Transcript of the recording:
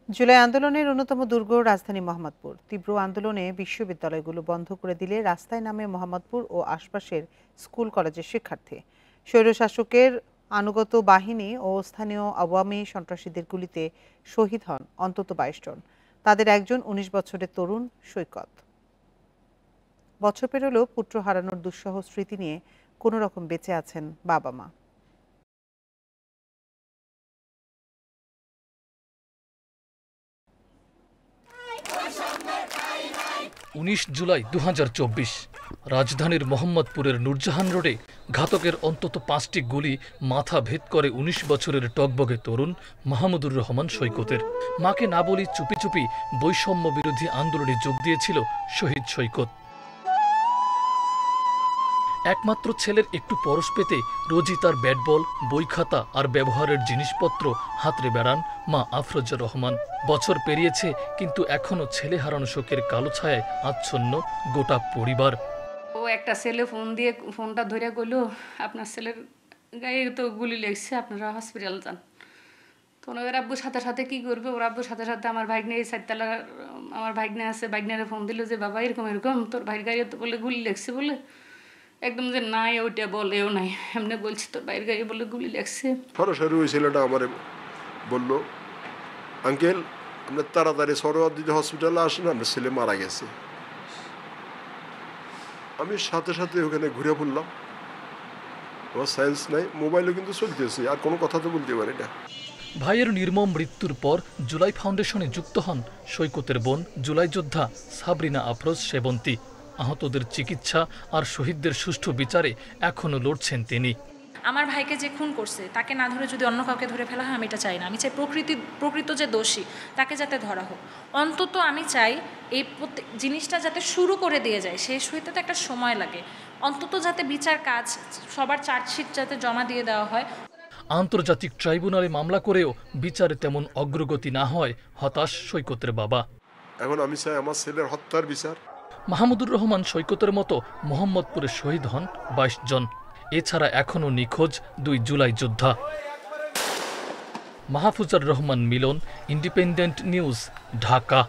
জুলাই আন্দোলনের অন্যতম দুর্গ রাজধানী মোহাম্মদপুর। তীব্র আন্দোলনে বিশ্ববিদ্যালয়গুলো বন্ধ করে দিলে রাস্তায় নামে মোহাম্মদপুর ও আশপাশের স্কুল কলেজের শিক্ষার্থী। স্বৈরশাসকের আনুগত বাহিনী ও স্থানীয় আওয়ামী সন্ত্রাসীদের গুলিতে শহীদ হন অন্তত 22 জন। তাদের একজন 19 বছরের তরুণ সৈকত। বছর পেরোলেও পুত্র হারানোর দুঃসহ স্মৃতি নিয়ে কোনো রকম বেঁচে আছেন বাবা মা। 19 জুলাই 2024 রাজধানীর মোহাম্মদপুরের নূরজাহান রোডে ঘাতকের অন্তত 5টি গুলি মাথা ভেদ করে 19 বছরের টকবগে তরুণ মাহমুদুর রহমান সৈকতের। মাকে না বলি চুপি চুপি বৈষম্য বিরোধী আন্দোলনে যোগ দিয়েছিল শহীদ সৈকত। একমাত্র ছেলের একটু পরশ পেতে রোজই তার ব্যাট বল, বই খাতা আর ব্যবহারের জিনিসপত্র হাতড়ে বেড়ান মা আফরোজা রহমান। বছর পেরিয়েছে, কিন্তু এখনো ছেলে হারানো শোকের কালো ছায়ায় আচ্ছন্ন গোটা পরিবার। ও একটা ছেলে ফোনটা ধরে গেল, আপনার ছেলের গায়ে তো গুলি লেগেছে, আপনারা হসপিটাল যান। তো ওর আব্বুর সাথে সাথে কি করবে, ওর আব্বুর সাথে সাথে আমার ভাগ্নে এই সাততলা আমার ভাগ্নে আছে, ভাগ্নেরা ফোন দিল যে বাবা এরকম এরকম তোর ভাইয়ের গায়ে তো বলে গুলি লেগছে বলে। একদম যে নাই ওইটা বলেও নাই, এমনি বলছি তোর বাইরের গায়ে বলে গুলি লাগছে। সরাসরি ওই ছেলেটা আমার বললো, আঙ্কেল আপনার তাড়াতাড়ি সরোয়ার দিদি হসপিটালে আসেন, আপনার ছেলে মারা গেছে। আমি সাথে সাথে ওখানে ঘুরে পড়লাম। আমার সায়েন্স নাই, মোবাইলও কিন্তু চলতেছে, আর কোনো কথা তো বলতে পারি না। ভাইয়ের নির্মম মৃত্যুর পর জুলাই ফাউন্ডেশনে যুক্ত হন সৈকতের বোন জুলাই যোদ্ধা সাবরিনা আফরোজ সেবন্তী। আহতদের চিকিৎসা আর শহীদদের সুষ্ঠু বিচারে এখনো লড়ছেন তিনি। আমার ভাইকে যে খুন করছে তাকে না ধরে যদি অন্য কাউকে ধরে ফেলা হয় আমি এটা চাই না। আমি চাই প্রকৃত যে দোষী তাকে যাতে ধরা হোক। অন্তত আমি চাই এই জিনিসটা যাতে শুরু করে দিয়ে যায়, শেষ হইতে তো একটা সময় লাগে। অন্তত যাতে বিচার কাজ সবার চার্জশিট যাতে জমা দিয়ে দেওয়া হয়। আন্তর্জাতিক ট্রাইব্যুনালে মামলা করেও বিচারে তেমন অগ্রগতি না হয় হতাশ সৈকতের বাবা। এখন আমি চাই আমার ছেলের হত্যার বিচার। মাহমুদুর রহমান সৈকতের মতো মোহাম্মদপুরে শহীদ হন 22 জন। এছাড়া এখনও নিখোঁজ 2 জুলাই যোদ্ধা। মাহফুজার রহমান মিলন, ইন্ডিপেন্ডেন্ট নিউজ, ঢাকা।